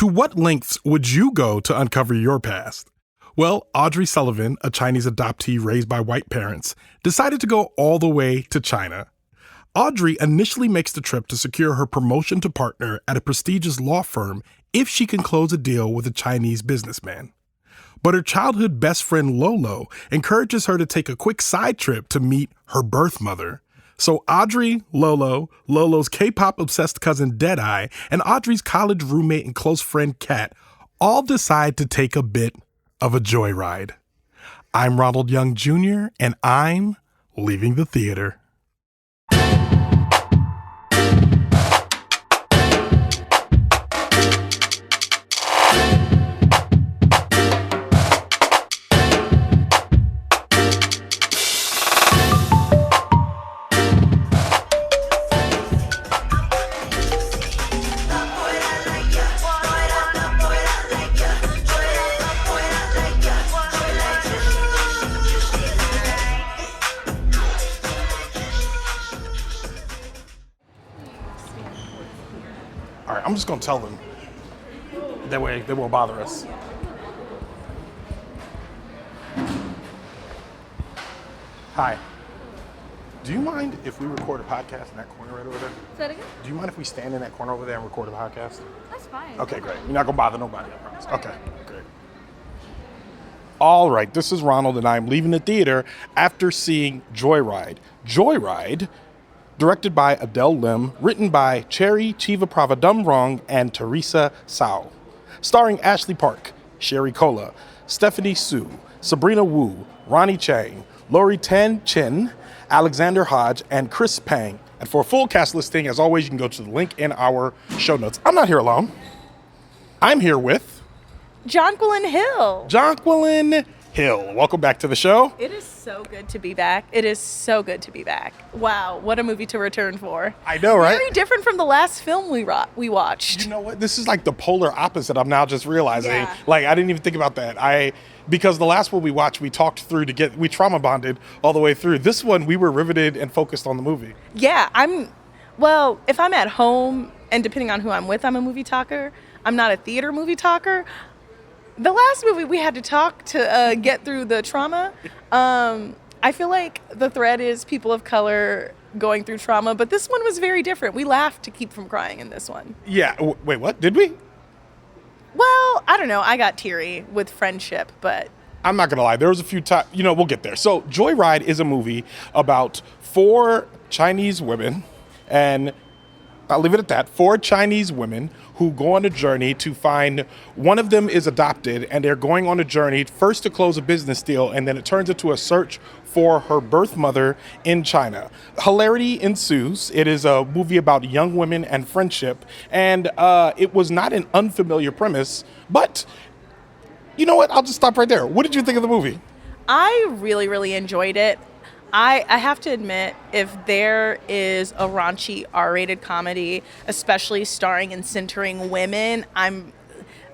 To what lengths would you go to uncover your past? Well, Audrey Sullivan, a Chinese adoptee raised by white parents, decided to go all the way to China. Audrey initially makes the trip to secure her promotion to partner at a prestigious law firm if she can close a deal with a Chinese businessman. But her childhood best friend Lolo encourages her to take a quick side trip to meet her birth mother. So Audrey, Lolo's K-pop obsessed cousin Deadeye, and Audrey's college roommate and close friend Kat all decide to take a bit of a joyride. I'm Ronald Young Jr., and I'm leaving the theater. All right, I'm just gonna tell them. That way they won't bother us. Hi. Do you mind if we record a podcast in that corner right over there? Say that again? Do you mind if we stand in that corner over there and record a podcast? That's fine. Okay, great. You're not gonna bother nobody, I promise. Okay, great. All right, this is Ronald, and I'm leaving the theater after seeing Joyride. Joyride, directed by Adele Lim, written by Chevapravatdumrong and Teresa Hsiao. Starring Ashley Park, Sherry Cola, Stephanie Su, Sabrina Wu, Ronny Chieng, Lori Tan Chen, Alexander Hodge, and Chris Pang. And for a full cast listing, as always, you can go to the link in our show notes. I'm not here alone. I'm here with Jonquilyn Hill. Jonquilyn Hill. Welcome back to the show. It is so good to be back. It is so good to be back. Wow, what a movie to return for. I know, right? Very different from the last film we watched. You know what? This is like the polar opposite. I'm now just realizing. Yeah. Like, I didn't even think about that. Because the last one we watched, we talked through we trauma bonded all the way through. This one, we were riveted and focused on the movie. Yeah, if I'm at home, and depending on who I'm with, I'm a movie talker. I'm not a theater movie talker. The last movie we had to talk to get through the trauma. I feel like the thread is people of color going through trauma, but this one was very different. We laughed to keep from crying in this one. Yeah. Wait, what? Did we? Well, I don't know. I got teary with friendship, but I'm not going to lie. There was a few times, we'll get there. So Joyride is a movie about 4 Chinese women, and I'll leave it at that. 4 Chinese women who go on a journey to find, one of them is adopted, and they're going on a journey first to close a business deal, and then it turns into a search for her birth mother in China. Hilarity ensues. It is a movie about young women and friendship, and it was not an unfamiliar premise, but you know what? I'll just stop right there. What did you think of the movie? I really, really enjoyed it. I have to admit, if there is a raunchy R-rated comedy, especially starring and centering women,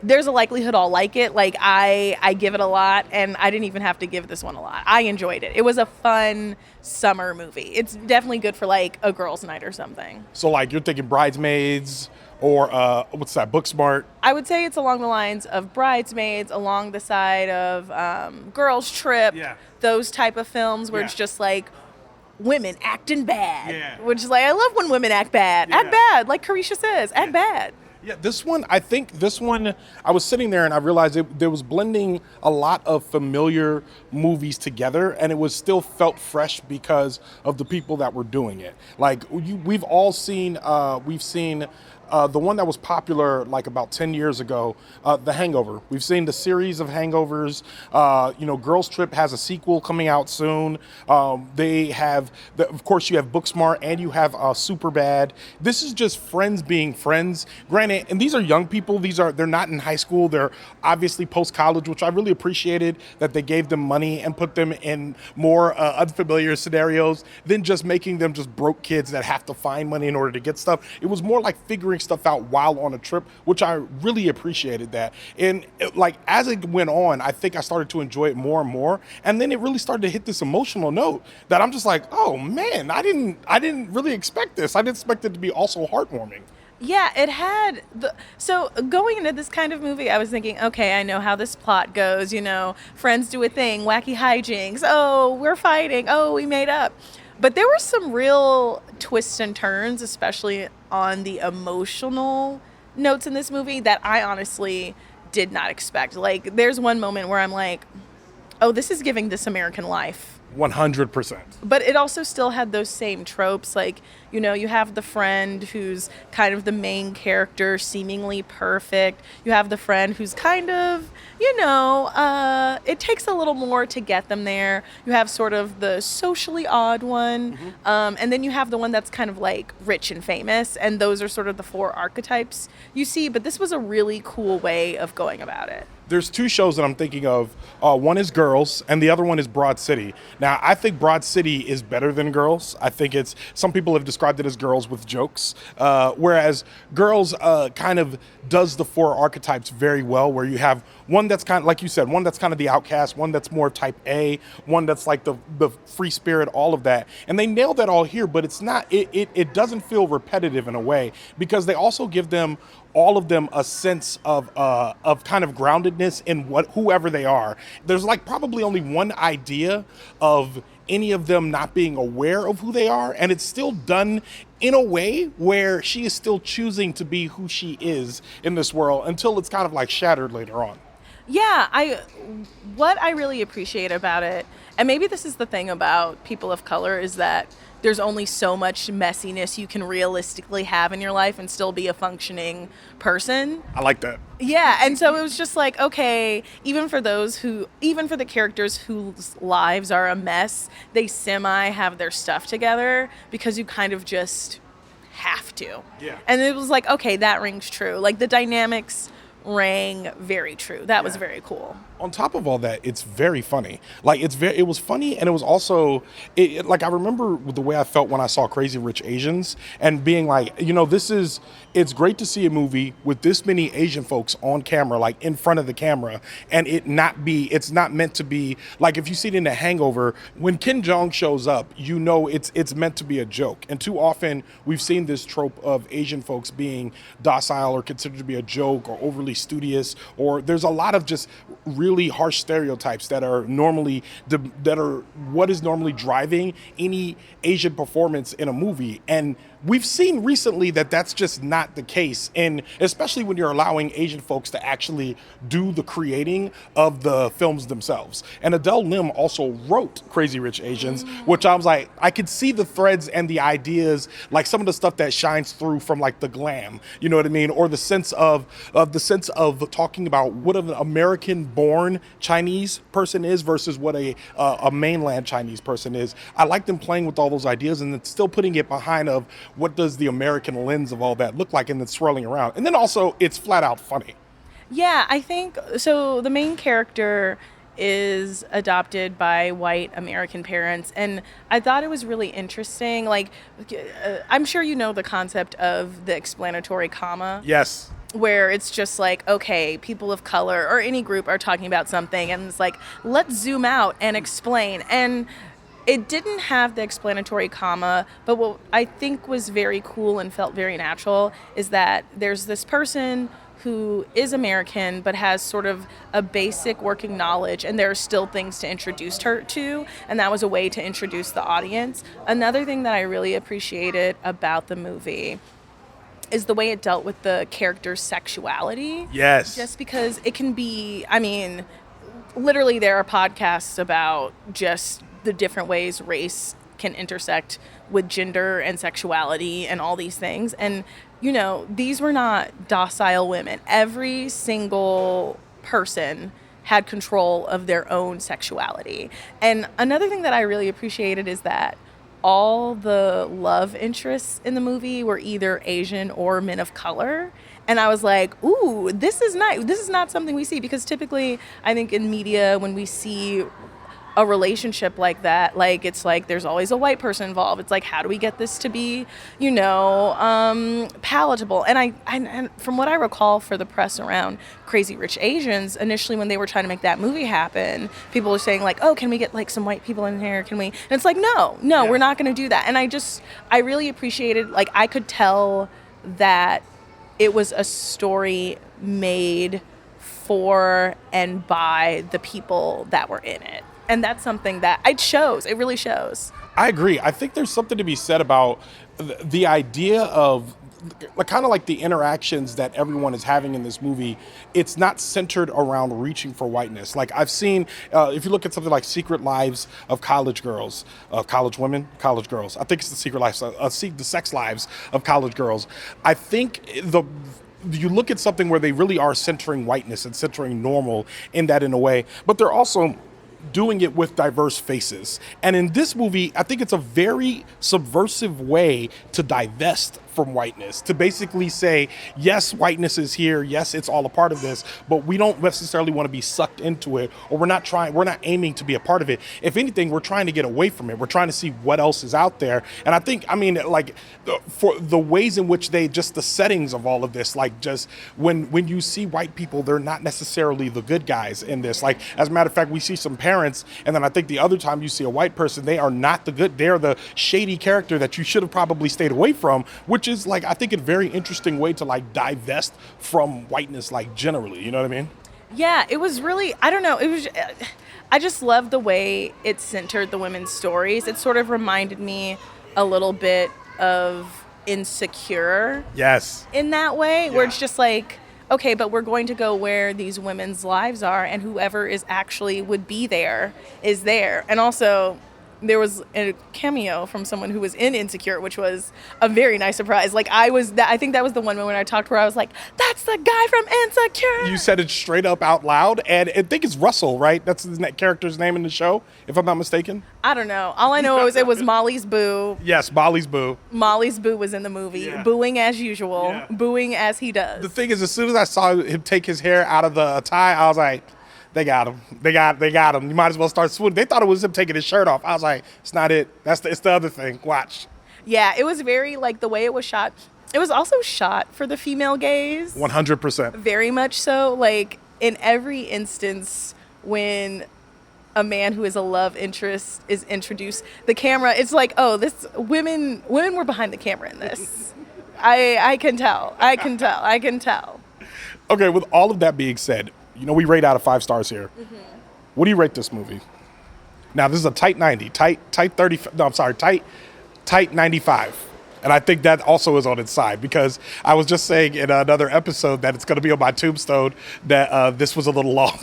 there's a likelihood I'll like it. Like, I give it a lot, and I didn't even have to give this one a lot. I enjoyed it. It was a fun summer movie. It's definitely good for like a girls' night or something. So like you're thinking Bridesmaids or what's that, Booksmart? I would say it's along the lines of Bridesmaids, along the side of Girls Trip, those type of films where it's just like women acting bad. Yeah. Which is like, I love when women act bad. Yeah. Act bad, like Carisha says, act bad. Yeah, this one, I was sitting there and I realized there was blending a lot of familiar movies together, and it was still felt fresh because of the people that were doing it. Like, we've seen the one that was popular like about 10 years ago, The Hangover. We've seen the series of Hangovers. Girls Trip has a sequel coming out soon. They have, of course, you have Booksmart and you have Superbad. This is just friends being friends. Granted, and these are young people. They're not in high school. They're obviously post-college, which I really appreciated that they gave them money and put them in more unfamiliar scenarios than just making them just broke kids that have to find money in order to get stuff. It was more like figuring stuff out while on a trip, which I really appreciated that. And as it went on, I think I started to enjoy it more and more. And then it really started to hit this emotional note that I'm just like, oh man, I didn't really expect this. I didn't expect it to be also heartwarming. Yeah, it had so going into this kind of movie, I was thinking, okay, I know how this plot goes, friends do a thing, wacky hijinks, oh, we're fighting, oh, we made up. But there were some real twists and turns, especially on the emotional notes in this movie that I honestly did not expect. Like there's one moment where I'm like, oh, this is giving This American Life. 100%. But it also still had those same tropes. Like, you have the friend who's kind of the main character, seemingly perfect. You have the friend who's kind of, it takes a little more to get them there. You have sort of the socially odd one. And then you have the one that's kind of like rich and famous. And those are sort of the four archetypes you see. But this was a really cool way of going about it. There's two shows that I'm thinking of. One is Girls, and the other one is Broad City. Now, I think Broad City is better than Girls. I think some people have described it as Girls with jokes, whereas Girls kind of does the four archetypes very well, where you have one that's kind of, like you said, one that's kind of the outcast, one that's more type A, one that's like the free spirit, all of that. And they nailed that all here, but it's not, it doesn't feel repetitive in a way, because they also give them all of them a sense of kind of groundedness in whoever they are. There's like probably only one idea of any of them not being aware of who they are, and it's still done in a way where she is still choosing to be who she is in this world until it's kind of like shattered later on. Yeah, what I really appreciate about it, and maybe this is the thing about people of color, is that there's only so much messiness you can realistically have in your life and still be a functioning person. I like that. Yeah, and so it was just like, okay, even for the characters whose lives are a mess, they have their stuff together because you kind of just have to. Yeah. And it was like, okay, that rings true. Like the dynamics rang very true. That was very cool. On top of all that, it's very funny. Like it was funny, and it was also like I remember the way I felt when I saw Crazy Rich Asians and being like, it's great to see a movie with this many Asian folks on camera, like in front of the camera, and it's not meant to be like, if you see it in The Hangover, when Kim Jong shows up, it's meant to be a joke. And too often we've seen this trope of Asian folks being docile or considered to be a joke or overly studious, or there's a lot of just really harsh stereotypes that are what is normally driving any Asian performance in a movie. And we've seen recently that that's just not the case, and especially when you're allowing Asian folks to actually do the creating of the films themselves. And Adele Lim also wrote Crazy Rich Asians, which I was like, I could see the threads and the ideas, like some of the stuff that shines through from like the glam, you know what I mean, or the sense of talking about what an American-born Chinese person is versus what a mainland Chinese person is. I like them playing with all those ideas and then still putting it behind of what does the American lens of all that look like, and then swirling around. And then also it's flat out funny. Yeah, I think so. The main character is adopted by white American parents, and I thought it was really interesting. Like, I'm sure you know the concept of the explanatory comma. Yes. Where it's just like, okay, people of color or any group are talking about something, and it's like, let's zoom out and explain. And it didn't have the explanatory comma, but what I think was very cool and felt very natural is that there's this person who is American but has sort of a basic working knowledge, and there are still things to introduce her to, and that was a way to introduce the audience. Another thing that I really appreciated about the movie is the way it dealt with the character's sexuality. Yes. Just because it can be, literally there are podcasts about just the different ways race can intersect with gender and sexuality and all these things. And, these were not docile women. Every single person had control of their own sexuality. And another thing that I really appreciated is that all the love interests in the movie were either Asian or men of color. And I was like, ooh, this is nice. This is not something we see, because typically I think in media, when we see a relationship like that, like it's like there's always a white person involved. It's like, how do we get this to be, palatable? And from what I recall for the press around Crazy Rich Asians, initially when they were trying to make that movie happen, people were saying like, oh, can we get like some white people in here? Can we? And it's like, no, we're not going to do that. And I really appreciated, like, I could tell that it was a story made for and by the people that were in it. And that's something that it shows. It really shows. I agree. I think there's something to be said about the idea of kind of like the interactions that everyone is having in this movie. It's not centered around reaching for whiteness. Like I've seen, if you look at something like Secret Lives of College Girls, of college women, college girls. I think it's the Secret Lives, the sex lives of college girls. I think you look at something where they really are centering whiteness and centering normal in a way, but they're also doing it with diverse faces. And in this movie, I think it's a very subversive way to divest from whiteness, to basically say, yes, whiteness is here. Yes, it's all a part of this, but we don't necessarily want to be sucked into it, or we're not aiming to be a part of it. If anything, we're trying to get away from it. We're trying to see what else is out there. And I think, for the ways in which the settings of all of this, like just when you see white people, they're not necessarily the good guys in this. Like, as a matter of fact, we see some parents, and then I think the other time you see a white person, they are not the good, they're the shady character that you should have probably stayed away from, which is like, I think, a very interesting way to like divest from whiteness, like generally, you know what I mean? Yeah, it was really, I don't know, I just love the way it centered the women's stories. It sort of reminded me a little bit of Insecure. Yes. In that way, Yeah. where it's just like, okay, but we're going to go where these women's lives are, and whoever is actually would be there is there. And also, there was a cameo from someone who was in Insecure, which was a very nice surprise. Like I think that was the one moment I talked where I was like, "That's the guy from Insecure." You said it straight up out loud, and I think it's Russell, right? That's his character's name in the show, if I'm not mistaken. I don't know. All I know is it was Molly's boo. Yes, Molly's boo. Molly's boo was in the movie, Yeah. booing as usual, Yeah. booing as he does. The thing is, as soon as I saw him take his hair out of the tie, I was like, they got him. They got him. You might as well start swooning. They thought it was him taking his shirt off. I was like, it's not it. It's the other thing. Watch. Yeah, it was very, like, the way it was shot. It was also shot for the female gaze. 100%. Very much so. Like, in every instance when a man who is a love interest is introduced, the camera, it's like, oh, women were behind the camera in this. I can tell. Okay, with all of that being said, we rate out of 5 stars here. Mm-hmm. What do you rate this movie? Now, this is a tight 90, tight 30, no, I'm sorry, tight 95. And I think that also is on its side, because I was just saying in another episode that it's going to be on my tombstone that this was a little long.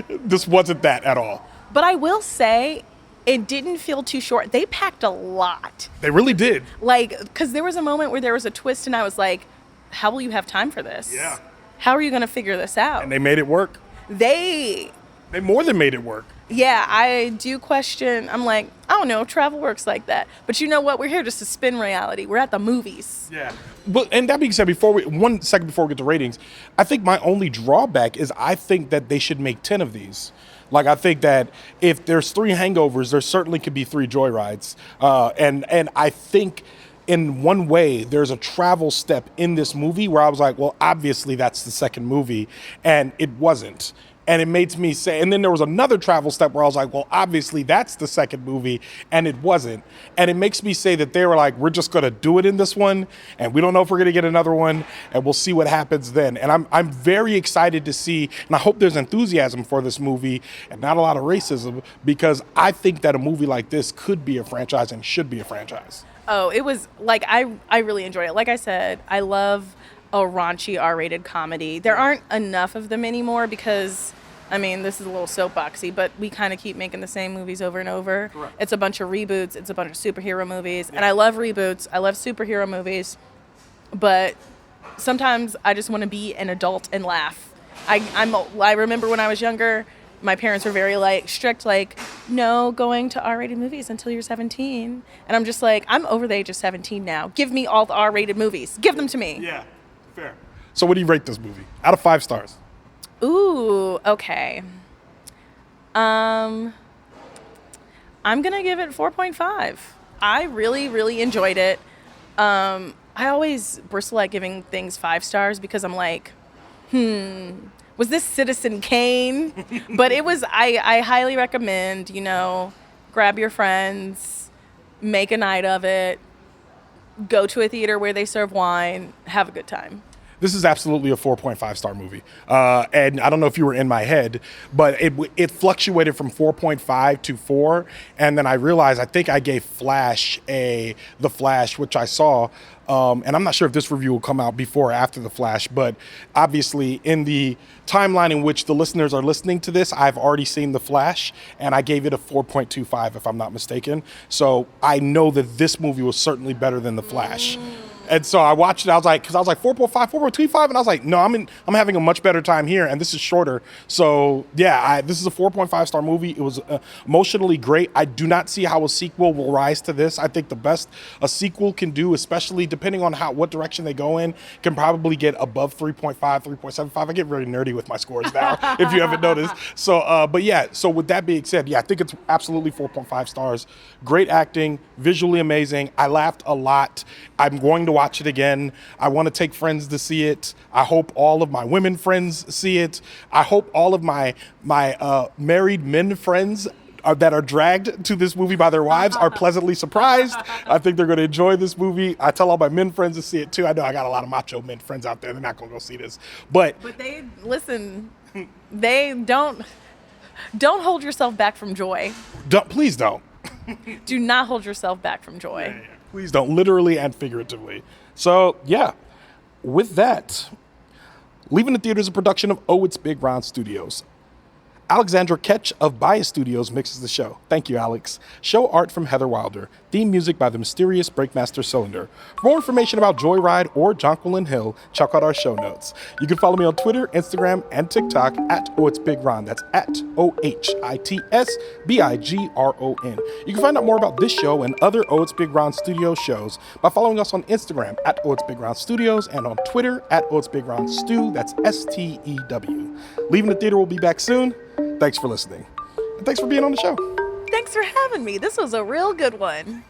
This wasn't that at all. But I will say, it didn't feel too short. They packed a lot. They really did. Like, because there was a moment where there was a twist, and I was like, how will you have time for this? Yeah. How are you going to figure this out? And they made it work. They more than made it work. Yeah, I do question. I'm like, I don't know, travel works like that. But you know what? We're here just to spin reality. We're at the movies. Yeah. But, and that being said, 1 second before we get to ratings, I think my only drawback is I think that they should make 10 of these. Like, I think that if there's 3 hangovers, there certainly could be 3 joyrides. And I think in one way, there's a travel step in this movie where I was like, well, obviously that's the second movie. And it wasn't. And it made me say, and then there was another travel step where I was like, well, obviously that's the second movie, and it wasn't. And it makes me say that they were like, we're just going to do it in this one, and we don't know if we're going to get another one, and we'll see what happens then. And I'm very excited to see, and I hope there's enthusiasm for this movie and not a lot of racism, because I think that a movie like this could be a franchise and should be a franchise. Oh, it was like, I really enjoyed it. Like I said, I love a raunchy R-rated comedy. There aren't enough of them anymore because, I mean, this is a little soapboxy, but we kind of keep making the same movies over and over. Correct. It's a bunch of reboots. It's a bunch of superhero movies. Yeah. And I love reboots. I love superhero movies. But sometimes I just want to be an adult and laugh. I remember when I was younger, my parents were very strict, no going to R-rated movies until you're 17. And I'm just like, I'm over the age of 17 now. Give me all the R-rated movies. Give them to me. Yeah, fair. So what do you rate this movie? Out of 5 stars. Ooh, okay. I'm going to give it 4.5. I really, really enjoyed it. I always bristle at giving things 5 stars because I'm like, was this Citizen Kane? But it was, I highly recommend, grab your friends, make a night of it, go to a theater where they serve wine, have a good time. This is absolutely a 4.5 star movie. And I don't know if you were in my head, but it fluctuated from 4.5 to 4. And then I realized I think I gave The Flash, which I saw. And I'm not sure if this review will come out before or after The Flash, but obviously in the timeline in which the listeners are listening to this, I've already seen The Flash, and I gave it a 4.25 if I'm not mistaken. So I know that this movie was certainly better than The Flash. And so I watched it. I was like 4.5, 4.25, and I was like, no, I'm having a much better time here, and this is shorter. So yeah, this is a 4.5 star movie. It was emotionally great. I do not see how a sequel will rise to this. I think the best a sequel can do, especially depending on what direction they go in, can probably get above 3.5, 3.75. I get very nerdy with my scores now, if you haven't noticed. So, but yeah. So with that being said, yeah, I think it's absolutely 4.5 stars. Great acting, visually amazing. I laughed a lot. I'm going to watch it again. I want to take friends to see it. I hope all of my women friends see it. I hope all of my married men friends that are dragged to this movie by their wives are pleasantly surprised. I think they're going to enjoy this movie. I tell all my men friends to see it too. I know I got a lot of macho men friends out there. They're not going to go see this. But they listen. They don't hold yourself back from joy. Please don't. Do not hold yourself back from joy. Yeah. Please don't, literally and figuratively. So, yeah, with that, Leaving the Theater is a production of Oh It's Big Ron Studios. Alexandra Ketch of Bias Studios mixes the show. Thank you, Alex. Show art from Heather Wilder. Theme music by the mysterious Breakmaster Cylinder. For more information about Joyride or Jonquilyn Hill, check out our show notes. You can follow me on Twitter, Instagram, and TikTok at Oh It's Big Ron. That's at OHITSBIGRON. You can find out more about this show and other Oh It's Big Ron Studios shows by following us on Instagram at Oh It's Big Ron Studios and on Twitter at Oh It's Big Ron Stew. That's STEW. Leaving the Theater will be back soon. Thanks for listening. And thanks for being on the show. Thanks for having me. This was a real good one.